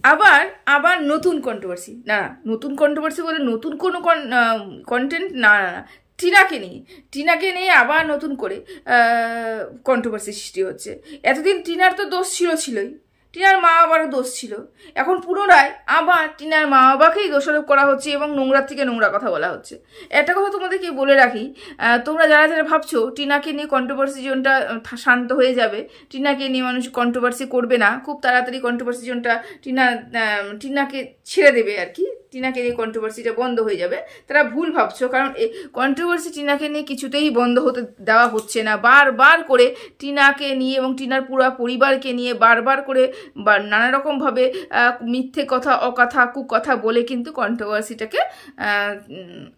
আবার আবার নতুন কন্ট্রোভার্সি, না না, নতুন কন্ট্রোভার্সি বলে নতুন কোনো কন্টেন্ট, না না না, টিনাকে নিয়ে আবার নতুন করে কন্ট্রোভার্সি সৃষ্টি হচ্ছে। এতদিন টিনার তো দোষ ছিলই, টিনার মা বাবারও দোষ ছিল, এখন পুনরায় আবার টিনার মা বাবাকেই দোষারোপ করা হচ্ছে এবং নোংরার থেকে নোংরা কথা বলা হচ্ছে। একটা কথা তোমাদেরকে বলে রাখি, তোমরা যারা যারা ভাবছো টিনাকে নিয়ে কন্ট্রোভার্সি জোনটা শান্ত হয়ে যাবে, টিনাকে নিয়ে মানুষ কন্ট্রোভার্সি করবে না, খুব তাড়াতাড়ি কন্ট্রোভার্সি জোনটা টিনাকে ছেড়ে দেবে আর কি, টিনাকে নিয়ে কন্ট্রোভার্সিটা বন্ধ হয়ে যাবে, তারা ভুল ভাবছো। কারণ কন্ট্রোভার্সি টিনাকে নিয়ে কিছুতেই বন্ধ হতে দেওয়া হচ্ছে না। বারবার করে টিনাকে নিয়ে এবং টিনার পুরো পরিবারকে নিয়ে বারবার করে বা নানা রকমভাবে মিথ্যে কথা, অকথা, কুকথা বলে কিন্তু কন্ট্রোভার্সিটাকে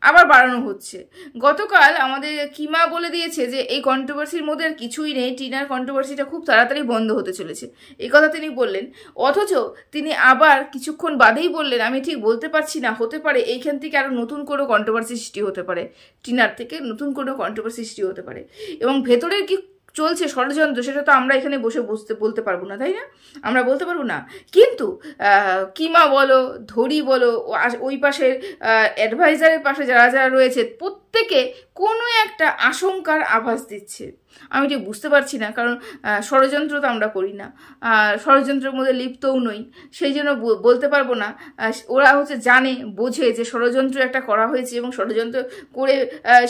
আবার বাড়ানো হচ্ছে। গতকাল আমাদের কিমা বলে দিয়েছে যে এই কন্ট্রোভার্সির মধ্যে আর কিছুই নেই, টিনার কন্ট্রোভার্সিটা খুব তাড়াতাড়ি বন্ধ হতে চলেছে, এই কথা তিনি বললেন। অথচ তিনি আবার কিছুক্ষণ বাদেই বললেন, আমি ঠিক বলতে পারছি না, হতে পারে এইখান থেকে আরও নতুন কোনো কন্ট্রোভার্সি সৃষ্টি হতে পারে, টিনার থেকে নতুন কোনো কন্ট্রোভার্সি সৃষ্টি হতে পারে। এবং ভেতরের কি চলছে ষড়যন্ত্র সেটা তো আমরা এখানে বসে বলতে পারবো না, তাই না? আমরা বলতে পারবো না। কিন্তু কিমা বলো, ধরি বলো, ওই পাশের অ্যাডভাইজারের পাশে যারা যারা রয়েছে প্রত্যেকে কোনো একটা আশঙ্কার আভাস দিচ্ছে। আমি ঠিক বুঝতে পারছি না, কারণ ষড়যন্ত্র তো আমরা করি না, ষড়যন্ত্রের মধ্যে লিপ্তও নই, সেই জন্য বলতে পারবো না। ওরা হচ্ছে জানে, বোঝে যে ষড়যন্ত্র একটা করা হয়েছে এবং ষড়যন্ত্র করে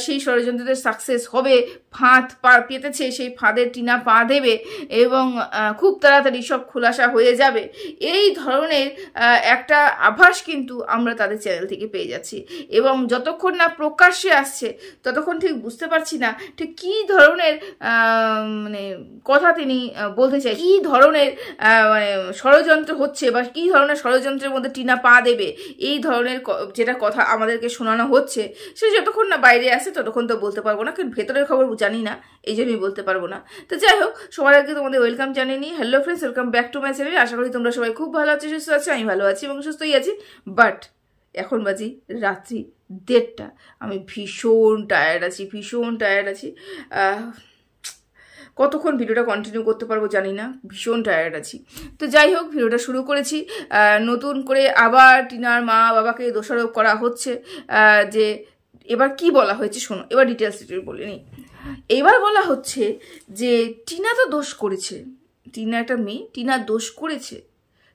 সেই ষড়যন্ত্রদের সাকসেস হবে, ফাঁদ পেতেছে, সেই ফাঁদের টিনা পা দেবে এবং খুব তাড়াতাড়ি সব খোলাসা হয়ে যাবে, এই ধরনের একটা আভাস কিন্তু আমরা তাদের চ্যানেল থেকে পেয়ে যাচ্ছি। এবং যতক্ষণ না প্রকাশ্যে আসছে ততক্ষণ ঠিক বুঝতে পারছি না ঠিক কী ধরনের মানে কথা তিনি বলতে চাই, কী ধরনের মানে ষড়যন্ত্র হচ্ছে বা কী ধরনের ষড়যন্ত্রের মধ্যে টিনা পা দেবে, এই ধরনের যেটা কথা আমাদেরকে শোনানো হচ্ছে, সে যতক্ষণ না বাইরে আসে ততক্ষণ তো বলতে পারবো না, কারণ ভেতরের খবর জানি না, এই জন্যই বলতে পারবো না। তো যাই হোক, সবার আগে তোমাদের ওয়েলকাম জানিয়ে নিই। Hello friends, welcome back to my channel. আশা করি তোমরা সবাই খুব ভালো আছো, সুস্থ আছো, আমি ভালো আছি এবং সুস্থই আছি। বাট এখন বাজি রাত্রি 1:30, আমি ভীষণ টায়ার্ড আছি। কতক্ষণ ভিডিওটা কন্টিনিউ করতে পারবো জানি না, ভীষণ টায়ার্ড আছি। তো যাই হোক, ভিডিওটা শুরু করেছি। নতুন করে আবার টিনার মা বাবাকে দোষারোপ করা হচ্ছে। যে এবার কি বলা হয়েছে শোনো, এবার ডিটেলস বলে নিই। এবার বলা হচ্ছে যে টিনা তো দোষ করেছে, টিনা একটা মেয়ে, টিনা দোষ করেছে,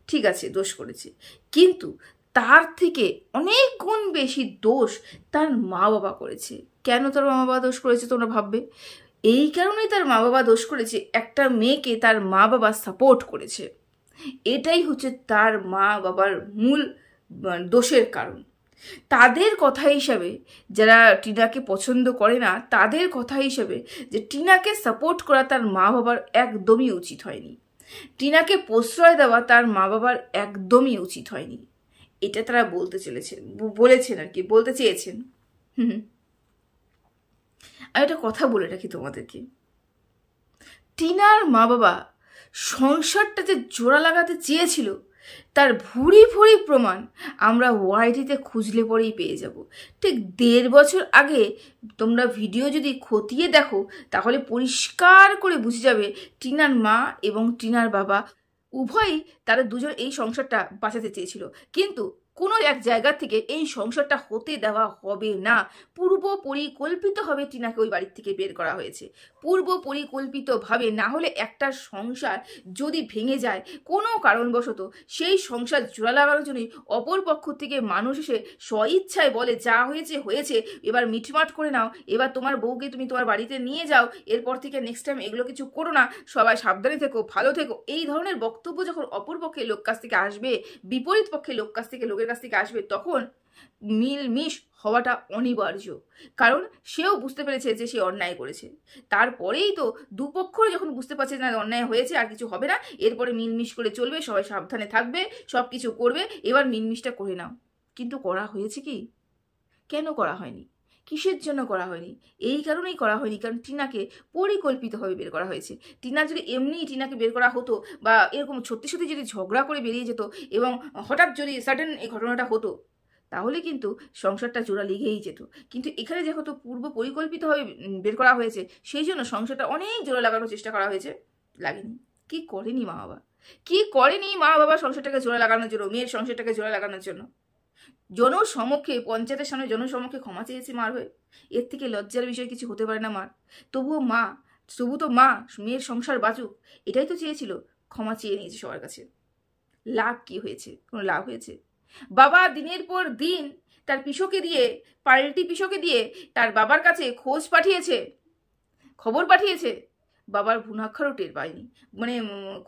ঠিক আছে দোষ করেছে, কিন্তু তার থেকে অনেক গুণ বেশি দোষ তার মা বাবা করেছে। কেন তার মা বাবা দোষ করেছে তোমরা ভাববে? এই কারণেই তার মা বাবা দোষ করেছে, একটা মেয়েকে তার মা বাবা সাপোর্ট করেছে, এটাই হচ্ছে তার মা বাবার মূল দোষের কারণ। তাদের কথা হিসাবে, যারা টিনাকে পছন্দ করে না তাদের কথা হিসাবে, যে টিনাকে সাপোর্ট করা তার মা বাবার একদমই উচিত হয়নি, টিনাকে প্রশ্রয় দেওয়া তার মা বাবার একদমই উচিত হয়নি, এটা তারা বলেছেন আর কি, বলতে চেয়েছেন। আমি একটা কথা বলে রাখি তোমাদেরকে, টিনার মা বাবা সংসারটাতে জোড়া লাগাতে চেয়েছিল, তার ভুরি ভুরি প্রমাণ আমরা ওয়াইটিতে খুঁজলে পরেই পেয়ে যাব। ঠিক 1.5 বছর আগে তোমরা ভিডিও যদি খতিয়ে দেখো তাহলে পরিষ্কার করে বুঝে যাবে টিনার মা এবং টিনার বাবা উভয়ই, তারা দুজন এই সংসারটা বাঁচাতে চেয়েছিল, কিন্তু কোনো এক জায়গা থেকে এই সংসারটা হতে দেওয়া হবে না। পূর্ব পরিকল্পিতভাবে টিনাকে ওই বাড়ির থেকে বের করা হয়েছে, পূর্ব পরিকল্পিতভাবে। না হলে একটা সংসার যদি ভেঙে যায় কোনো কারণবশত, সেই সংসার জোড়া লাগানোর জন্যই অপর পক্ষ থেকে মানুষ এসে স্বইচ্ছায় বলে যা হয়েছে হয়েছে, এবার মিটমাট করে নাও, এবার তোমার বউকে তুমি তোমার বাড়িতে নিয়ে যাও, এরপর থেকে নেক্সট টাইম এগুলো কিছু করো না, সবাই সাবধানে থেকো, ভালো থেকো, এই ধরনের বক্তব্য যখন অপর পক্ষে লোক কাছ থেকে আসবে, বিপরীত পক্ষে লোকের কাছ থেকে আসবে, তখন মিলমিশ হওয়াটা অনিবার্য। কারণ সেও বুঝতে পেরেছে যে সে অন্যায় করেছে, তারপরেই তো দুপক্ষই যখন বুঝতে পারছে না অন্যায় হয়েছে আর কিছু হবে না, এরপরে মিলমিশ করে চলবে, সবাই সাবধানে থাকবে, সব কিছু করবে, এবার মিলমিশটা করে নাও। কিন্তু করা হয়েছে কি? কেন করা হয়নি? কিসের জন্য করা হয়নি? এই কারণেই করা হয়নি, কারণ টিনাকে পরিকল্পিতভাবে বের করা হয়েছে। টিনা যদি এমনিই টিনাকে বের করা হতো বা এরকম সত্যি সত্যি যদি ঝগড়া করে বেরিয়ে যেত এবং হঠাৎ যদি সাডেন এই ঘটনাটা হতো, তাহলে কিন্তু সংসারটা জোড়া লেগেই যেত। কিন্তু এখানে যেহেতু পূর্ব পরিকল্পিতভাবে বের করা হয়েছে, সেই জন্য সংসারটা অনেক জোড়া লাগানোর চেষ্টা করা হয়েছে, লাগেনি। কি করেনি মা বাবা? কি করেনি মা বাবা সংসারটাকে জোড়া লাগানোর জন্য, মেয়ের সংসারটাকে জোড়া লাগানোর জন্য? জনসমক্ষে, পঞ্চায়েতের সামনে জনসমক্ষে ক্ষমা চেয়েছে মার হয়ে। এর থেকে লজ্জার বিষয় কিছু হতে পারে না মার। তবু তো মা মেয়ের সংসার বাঁচুক এটাই তো চেয়েছিল, ক্ষমা চেয়ে নিয়েছে সবার কাছে। লাভ কি হয়েছে? কোনো লাভ হয়েছে? বাবা দিনের পর দিন তার পিসোকে দিয়ে, পাল্টি পিসোকে দিয়ে তার বাবার কাছে খোঁজ পাঠিয়েছে, খবর পাঠিয়েছে। বাবার ভুনাক্ষরও টের পায়নি, মানে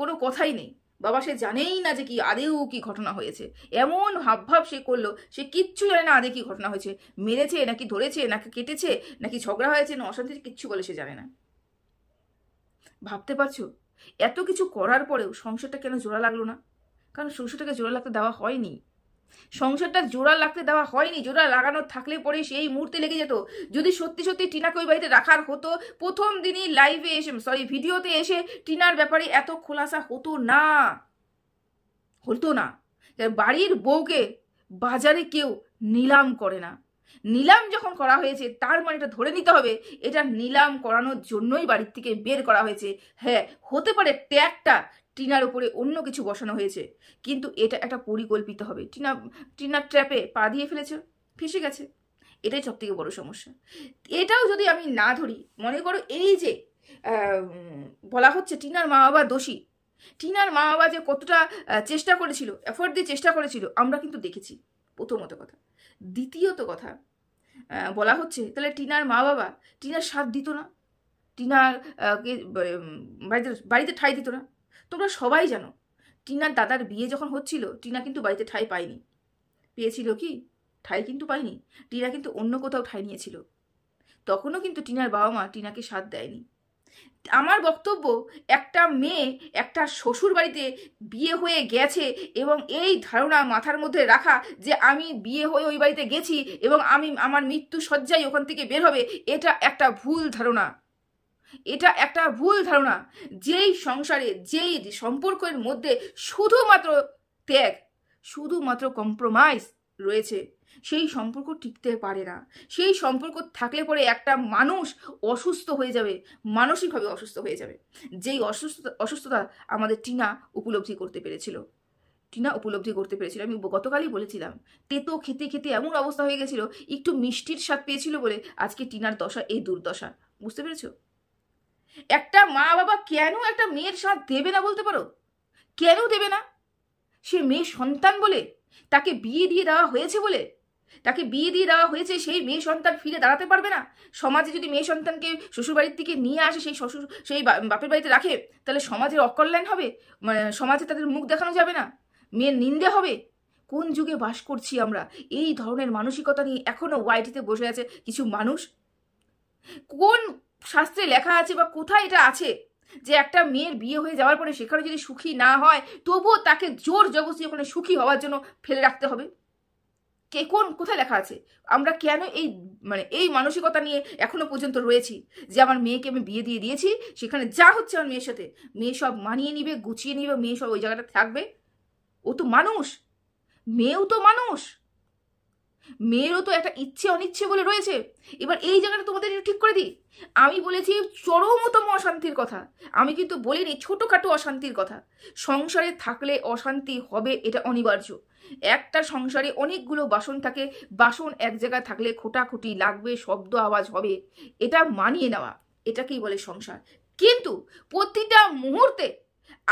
কোনো কথাই নেই। বাবা সে জানেই না যে কি আদেও কি ঘটনা হয়েছে। এমন হাবভাব সে করলো, সে কিচ্ছু জানে না আদে কি ঘটনা হয়েছে। মেরেছে নাকি ধরেছে নাকি কেটেছে নাকি ঝগড়া হয়েছে না অশান্তির, কিচ্ছু বলে সে জানে না। ভাবতে পারছো এত কিছু করার পরেও সংসারটা কেন জোড়া লাগলো না? কারণ সংসারটাকে জোড়া লাগতে দেওয়া হয়নি। সংসারটা জোড়া লাগতে দেওয়া হয়নি। জোড়া লাগানোর থাকলে পরে সেই মুহূর্তে লেগে যেত। যদি সত্যি সত্যি টিনাকে ওই বাড়িতে রাখার হতো, প্রথম দিনই লাইভে এসে, ভিডিওতে এসে টিনার ব্যাপারে এত খোলাসা হতো না। বাড়ির বউকে বাজারে কেউ নিলাম করে না। নিলাম যখন করা হয়েছে তার মানে এটা ধরে নিতে হবে এটা নিলাম করানোর জন্যই বাড়ির থেকে বের করা হয়েছে। হ্যাঁ, হতে পারে ট্যাগটা টিনার উপরে অন্য কিছু বসানো হয়েছে, কিন্তু এটা একটা পরিকল্পিত হবে। টিনার ট্র্যাপে পা দিয়ে ফেলেছে, ফেসে গেছে। এটাই সব থেকে বড় সমস্যা। এটাও যদি আমি না ধরি, মনে করো এই যে বলা হচ্ছে টিনার মা বাবা দোষী, টিনার মা বাবা যে কতটা চেষ্টা করেছিল, এফোর্ট দিয়ে চেষ্টা করেছিল, আমরা কিন্তু দেখেছি। প্রথমত কথা। দ্বিতীয়ত কথা, বলা হচ্ছে তাহলে টিনার মা বাবা টিনার সাথ দিত না, টিনার বাড়িতে ঠাঁই দিত না। তোমরা সবাই জানো টিনার দাদার বিয়ে যখন হচ্ছিল টিনা কিন্তু বাড়িতে ঠাঁই পায়নি। পেয়েছিল কি? ঠাঁই কিন্তু পায়নি। টিনা কিন্তু অন্য কোথাও ঠাঁই নিয়েছিল। তখনও কিন্তু টিনার বাবা মা টিনাকে সাথ দেয়নি। আমার বক্তব্য, একটা মেয়ে একটা শ্বশুর বাড়িতে বিয়ে হয়ে গেছে এবং এই ধারণা মাথার মধ্যে রাখা যে আমি বিয়ে হয়ে ওই বাড়িতে গেছি এবং আমি আমার মৃত্যু শয্যায় ওখান থেকে বের হবে, এটা একটা ভুল ধারণা। এটা একটা ভুল ধারণা। যেই সংসারে, যেই সম্পর্কের মধ্যে শুধুমাত্র ত্যাগ, শুধুমাত্র কম্প্রোমাইজ রয়েছে, সেই সম্পর্ক টিকতে পারে না। সেই সম্পর্ক থাকলে পরে একটা মানুষ অসুস্থ হয়ে যাবে, মানসিকভাবে অসুস্থ হয়ে যাবে। যেই অসুস্থতা আমাদের টিনা উপলব্ধি করতে পেরেছিল। আমি গতকালই বলেছিলাম, তেতো খেতে খেতে এমন অবস্থা হয়ে গেছিল, একটু মিষ্টির স্বাদ পেয়েছিল বলে আজকে টিনার দশা এই দুর্দশা। বুঝতে পেরেছো? একটা মা বাবা কেন একটা মেয়ের সাথ দেবে না বলতে পারো? কেন দেবে না? সে মেয়ে সন্তান বলে, তাকে বিয়ে দিয়ে দেওয়া হয়েছে বলে, তাকে বিয়ে দিয়ে দেওয়া হয়েছে, সেই মেয়ে সন্তান ফিরে দাঁড়াতে পারবে না? সমাজে যদি মেয়ে সন্তানকে শ্বশুর বাড়ির থেকে নিয়ে আসে, সেই বাপের বাড়িতে রাখে, তাহলে সমাজের অকল্যাণ হবে, মানে সমাজে তাদের মুখ দেখানো যাবে না, মেয়ের নিন্দে হবে। কোন যুগে বাস করছি আমরা? এই ধরনের মানসিকতা নিয়ে এখনো ওয়াইটিতে বসে আছে কিছু মানুষ। কোন শাস্ত্রে লেখা আছে বা কোথায় এটা আছে যে একটা মেয়ের বিয়ে হয়ে যাওয়ার পরে সেখানে যদি সুখী না হয় তবুও তাকে জোর জবরদস্তি ওখানে সুখী হওয়ার জন্য ফেলে রাখতে হবে? কোথায় লেখা আছে? আমরা কেন এই মানসিকতা নিয়ে এখনো পর্যন্ত রয়েছি যে আমার মেয়েকে আমি বিয়ে দিয়ে দিয়েছি, সেখানে যা হচ্ছে আমার মেয়ের সাথে, মেয়ে সব মানিয়ে নিবে, গুছিয়ে নিবে, মেয়ে সব ওই জায়গাটা থাকবে। ও তো মানুষ, মেয়েও তো মানুষ, মেয়েরও তো একটা ইচ্ছে অনিচ্ছে বলে রয়েছে। এবার এই জায়গাটা তোমাদের একটু ঠিক করে দিই। আমি বলেছি চরমতম অশান্তির কথা, আমি কিন্তু বলিনি ছোটখাটো অশান্তির কথা। সংসারে থাকলে অশান্তি হবে, এটা অনিবার্য। একটা সংসারে অনেকগুলো বাসন থাকে, বাসন এক জায়গায় থাকলে খোটাখুটি লাগবে, শব্দ আওয়াজ হবে, এটা মানিয়ে নেওয়া, এটাকেই বলে সংসার। কিন্তু প্রতিটা মুহূর্তে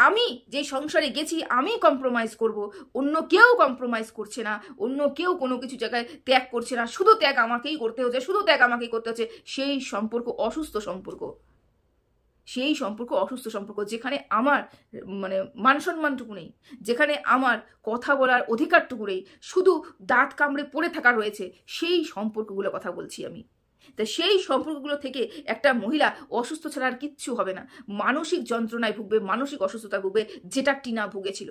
আমি যে সংসারে গেছি আমি কম্প্রোমাইজ করব, অন্য কেউ কম্প্রোমাইজ করছে না, অন্য কেউ কোনো কিছু জায়গায় ত্যাগ করছে না, শুধু ত্যাগ আমাকেই করতে হচ্ছে, শুধু ত্যাগ আমাকেই করতে হচ্ছে। সেই সম্পর্ক অসুস্থ সম্পর্ক, সেই সম্পর্ক অসুস্থ সম্পর্ক, যেখানে আমার মান সম্মানটুকু নেই, যেখানে আমার কথা বলার অধিকারটুকু নেই, শুধু দাঁত কামড়ে পড়ে থাকা রয়েছে, সেই সম্পর্কগুলো কথা বলছি আমি। তা সেই সম্পর্কগুলো থেকে একটা মহিলা অসুস্থ ছাড়া আর কিচ্ছু হবে না, মানসিক যন্ত্রণায় ভুগবে, মানসিক অসুস্থতা ভুগবে, যেটা টিনা ভুগেছিল।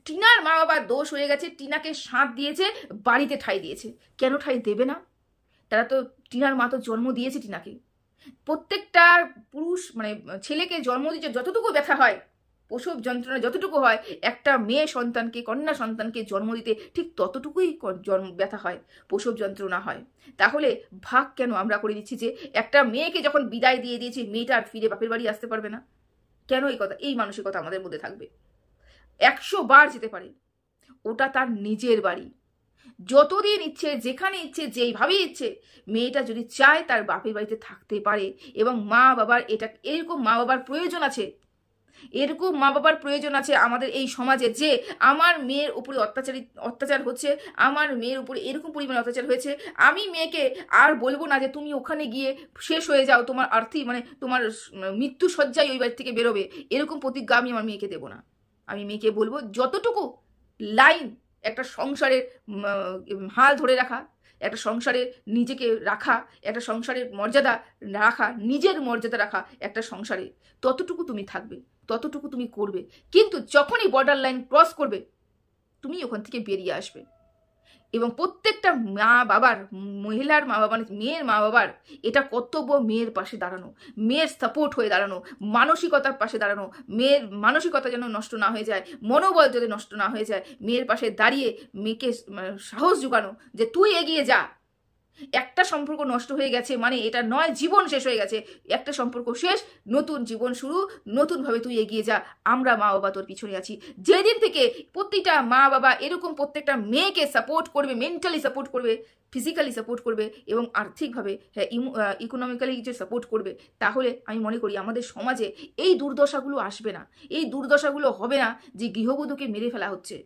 টিনার মা বাবার দোষ হয়ে গেছে, টিনাকে সাথ দিয়েছে, বাড়িতে ঠাঁই দিয়েছে। কেন ঠাঁই দেবে না? তারা তো, টিনার মা তো জন্ম দিয়েছে টিনাকে। প্রত্যেকটা পুরুষ ছেলেকে জন্ম দিতে যতটুকু ব্যথা হয়, প্রসব যন্ত্রণা যতটুকু হয়, একটা মেয়ে সন্তানকে, কন্যা সন্তানকে জন্ম দিতে ঠিক ততটুকুই ব্যথা হয়, প্রসব যন্ত্রণা হয়। তাহলে ভাগ কেন আমরা করে দিচ্ছি যে একটা মেয়েকে যখন বিদায় দিয়ে দিয়েছি, মেয়েটা আর ফিরে বাপের বাড়ি আসতে পারবে না? কেন এই মানসিকতা আমাদের মধ্যে থাকবে? 100 বার যেতে পারে, ওটা তার নিজের বাড়ি। যতদিন ইচ্ছে, যেখানে ইচ্ছে, যেইভাবে ইচ্ছে, মেয়েটা যদি চায় তার বাপের বাড়িতে থাকতে পারে। এবং মা বাবার এরকম মা বাবার প্রয়োজন আছে, এরকম মা বাবার প্রয়োজন আছে আমাদের এই সমাজে, যে আমার মেয়ের উপরে অত্যাচার হচ্ছে, আমার মেয়ের উপরে এরকম পরিমাণে অত্যাচার হয়েছে, আমি মেয়েকে আর বলবো না যে তুমি ওখানে গিয়ে শেষ হয়ে যাও, তোমার তোমার মৃত্যু শয্যায় ওই বাড়ি থেকে বেরোবে, এরকম প্রতিজ্ঞা আমি আমার মেয়েকে দেবো না। আমি মেয়েকে বলবো যতটুকু লাইন একটা সংসারের হাল ধরে রাখা, একটা সংসারে নিজেকে রাখা, একটা সংসারের মর্যাদা রাখা, নিজের মর্যাদা রাখা একটা সংসারে, ততটুকু তুমি থাকবে, ততটুকু তুমি করবে। কিন্তু যখনই বর্ডার লাইন ক্রস করবে, তুমি ওখান থেকে বেরিয়ে আসবে। এবং প্রত্যেকটা মা বাবার, মহিলার মা বাবা, মেয়ের মা বাবার এটা কর্তব্য মেয়ের পাশে দাঁড়ানো, মেয়ের সাপোর্ট হয়ে দাঁড়ানো, মানসিকতার পাশে দাঁড়ানো, মেয়ের মানসিকতা যেন নষ্ট না হয়ে যায়, মনোবল যদি নষ্ট না হয়ে যায়, মেয়ের পাশে দাঁড়িয়ে মেয়েকে সাহস জোগানো যে তুই এগিয়ে যা। একটা সম্পর্ক নষ্ট হয়ে গেছে মানে এটা নয় জীবন শেষ হয়ে গেছে, একটা সম্পর্ক শেষ, নতুন জীবন শুরু, নতুনভাবে তুই এগিয়ে যা, আমরা মা বাবা তোর পিছনে আছি। যেদিন থেকে প্রতিটা মা বাবা এরকম প্রত্যেকটা মেয়েকে সাপোর্ট করবে, মেন্টালি সাপোর্ট করবে, ফিজিক্যালি সাপোর্ট করবে এবং আর্থিকভাবে, হ্যাঁ, ইকোনমিক্যালি যে সাপোর্ট করবে, তাহলে আমি মনে করি আমাদের সমাজে এই দুর্দশাগুলো আসবে না, এই দুর্দশাগুলো হবে না যে গৃহবধূকে মেরে ফেলা হচ্ছে,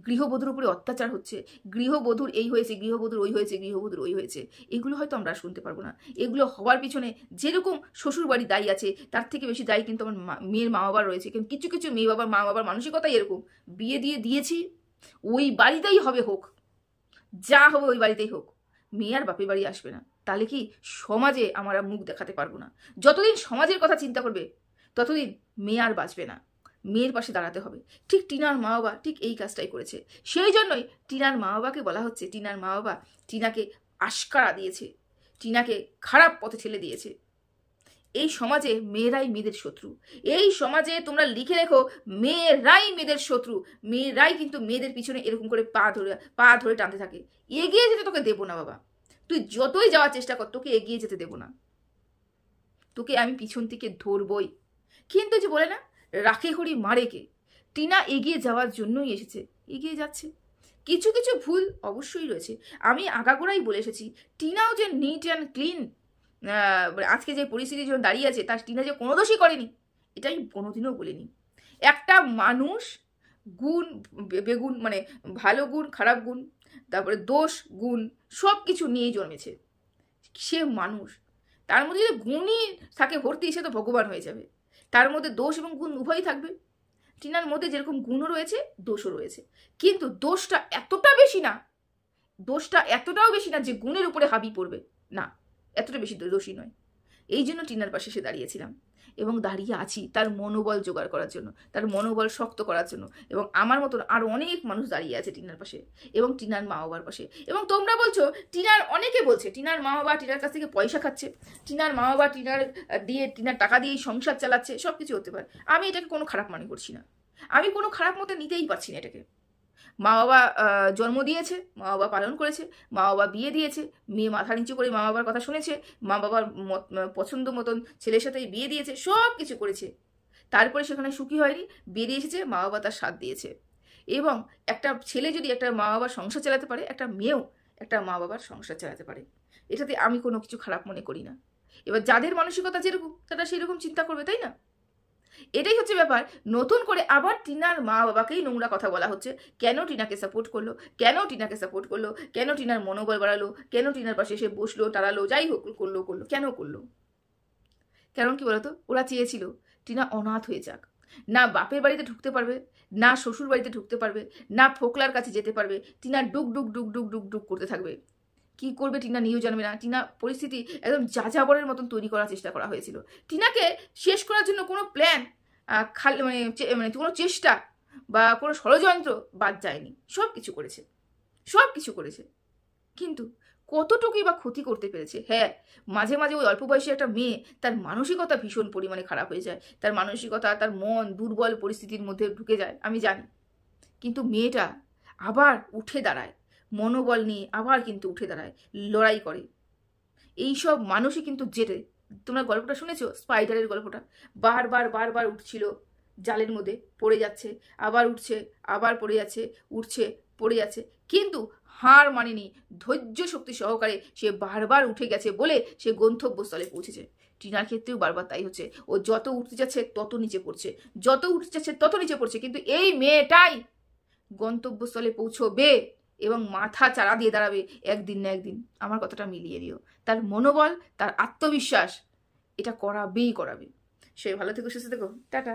গৃহবধূর উপরে অত্যাচার হচ্ছে, গৃহবধূর এই হয়েছে, গৃহবধূর ওই হয়েছে, গৃহবধূর ওই হয়েছে। এগুলো হয়তো আমরা শুনতে পারবো না। এগুলো হওয়ার পিছনে যেরকম শ্বশুর বাড়ি দায়ী আছে, তার থেকে বেশি দায়ী কিন্তু আমার মেয়ের মা বাবার রয়েছে। কিন্তু কিছু কিছু মা বাবার মানসিকতাই এরকম, বিয়ে দিয়েছি, ওই বাড়িতেই হবে, হোক যা হবে ওই বাড়িতেই হোক, মেয়ে আর বাপের বাড়ি আসবে না। তাহলে কি সমাজে আমরা মুখ দেখাতে পারবো না? যতদিন সমাজের কথা চিন্তা করবে, ততদিন মেয়ে আর বাঁচবে না। মেয়ের পাশে দাঁড়াতে হবে। ঠিক টিনার মা বাবা ঠিক এই কাজটাই করেছে। সেই জন্যই টিনার মা বাবাকে বলা হচ্ছে, টিনার মা বাবা টিনাকে আশকারা দিয়েছে, টিনাকে খারাপ পথে ঠেলে দিয়েছে। এই সমাজে মেয়েরাই মেয়েদের শত্রু। এই সমাজে তোমরা লিখে রেখো, মেয়েরাই মেয়েদের শত্রু। মেয়েরাই কিন্তু মেয়েদের পিছনে এরকম করে পা ধরে টানতে থাকে। এগিয়ে যেতে তোকে দেবো না বাবা, তুই যতই যাওয়ার চেষ্টা কর, তোকে এগিয়ে যেতে দেবো না, তোকে আমি পিছন থেকে ধরবই। কিন্তু যে বলে না, রাখে হরি মারে কে, টিনা এগিয়ে যাওয়ার জন্যই এসেছে, এগিয়ে যাচ্ছে। কিছু কিছু ভুল অবশ্যই রয়েছে, আমি আগাগোড়াই বলে এসেছি। টিনাও যে নিট অ্যান্ড ক্লিন, আজকে যে পরিস্থিতি যখন দাঁড়িয়ে আছে, তার টিনা যে কোনো দোষই করেনি, এটা আমি কোনোদিনও বলিনি। একটা মানুষ গুণ বেগুন, মানে ভালো গুণ, খারাপ গুণ, তারপরে দোষ গুণ সব কিছু নিয়েই জন্মেছে। সে মানুষ, তার মধ্যে যদি গুণই থাকে ভর্তি, সে তো ভগবান হয়ে যাবে। তার মধ্যে দোষ এবং গুণ উভয়ই থাকবে। টিনার মধ্যে যেরকম গুণও রয়েছে, দোষও রয়েছে, কিন্তু দোষটা এতটাও বেশি না যে গুণের উপরে হাবি পড়বে, না, এতটা বেশি দোষী নয়। এই জন্য টিনার পাশে সে দাঁড়িয়েছিলাম এবং দাঁড়িয়ে আছি তার মনোবল জোগাড় করার জন্য, তার মনোবল শক্ত করার জন্য। এবং আমার মতন আরো অনেক মানুষ দাঁড়িয়ে আছে টিনার পাশে এবং টিনার মা বাবার পাশে। এবং তোমরা বলছো, অনেকে বলছে টিনার মা বাবা টিনার কাছ থেকে পয়সা খাচ্ছে, টিনার মা বাবা টিনার টাকা দিয়েই সংসার চালাচ্ছে, সব কিছু হতে পারে। আমি এটাকে কোনো খারাপ মনে করছি না, আমি কোনো খারাপ মতে নিতেই পারছি না এটাকে। মা বাবা জন্ম দিয়েছে, মা বাবা পালন করেছে, মা বাবা বিয়ে দিয়েছে, মেয়ে মাথা নিচু করে মা বাবার কথা শুনেছে, মা বাবার পছন্দ মতন ছেলের সাথে বিয়ে দিয়েছে, সব কিছু করেছে। তারপরে সেখানে সুখী হয়নি, বেরিয়ে এসেছে, মা বাবা তার সাথ দিয়েছে। এবং একটা ছেলে যদি একটা মা বাবার সংসার চালাতে পারে, একটা মেয়েও একটা মা বাবার সংসার চালাতে পারে, এটাতে আমি কোনো কিছু খারাপ মনে করি না। এবার যাদের মানসিকতা যেরকম, তারা সেরকম চিন্তা করবে, তাই না? এটাই হচ্ছে ব্যাপার। নতুন করে আবার টিনার মা বাবাকেই নোংরা কথা বলা হচ্ছে। কেন টিনাকে সাপোর্ট করলো, কেন টিনার মনোবল বাড়ালো, কেন টিনার পাশে এসে বসলো, টাড়ালো, যাই হোক করলো, কেন করলো? কারণ কি বলতো, ওরা চেয়েছিল টিনা অনাথ হয়ে যাক, না বাপের বাড়িতে ঢুকতে পারবে, না শ্বশুর বাড়িতে ঢুকতে পারবে, না ফোকলার কাছে যেতে পারবে। টিনা ডুক ডুক ডুক ডুক ডুক ডুক করতে থাকবে। কি করবে টিনা নিজেও জানবে না। টিনা পরিস্থিতি একদম যাযাবরের মতন তৈরি করার চেষ্টা করা হয়েছিল। টিনাকে শেষ করার জন্য কোনো প্ল্যান, মানে কোনো চেষ্টা বা কোনো ষড়যন্ত্র বাদ যায়নি, সব কিছু করেছে। কিন্তু কতটুকুই বা ক্ষতি করতে পেরেছে? হ্যাঁ, মাঝে মাঝে ওই অল্প বয়সী একটা মেয়ে, তার মানসিকতা ভীষণ পরিমাণে খারাপ হয়ে যায়, তার মানসিকতা, তার মন দুর্বল পরিস্থিতির মধ্যে ঢুকে যায়, আমি জানি। কিন্তু মেয়েটা আবার উঠে দাঁড়ায়, মনোবল নিয়ে আবার কিন্তু উঠে দাঁড়ায়, লড়াই করে। এইসব মানুষই কিন্তু জেতে, তোমরা গল্পটা শুনেছো, স্পাইডারের গল্পটা? বারবার বারবার উঠছিল জালের মধ্যে, পড়ে যাচ্ছে, আবার উঠছে, আবার পড়ে যাচ্ছে, উঠছে, পড়ে যাচ্ছে, কিন্তু হার মানেনি, ধৈর্য শক্তি সহকারে সে বারবার উঠে গেছে বলে সে গন্তব্যস্থলে পৌঁছেছে। টিনার ক্ষেত্রেও বারবার তাই হচ্ছে, ও যত উঠতে যাচ্ছে তত নিচে পড়ছে, যত উঠতে যাচ্ছে তত নিচে পড়ছে, কিন্তু এই মেয়েটাই গন্তব্যস্থলে পৌঁছবে এবং মাথা চারা দিয়ে দাঁড়াবে একদিন না একদিন। আমার কথাটা মিলিয়ে দিও। তার মনোবল, তার আত্মবিশ্বাস এটা করাবেই করাবে। সে ভালো থেকো, সুস্থ থেকো, টাটা।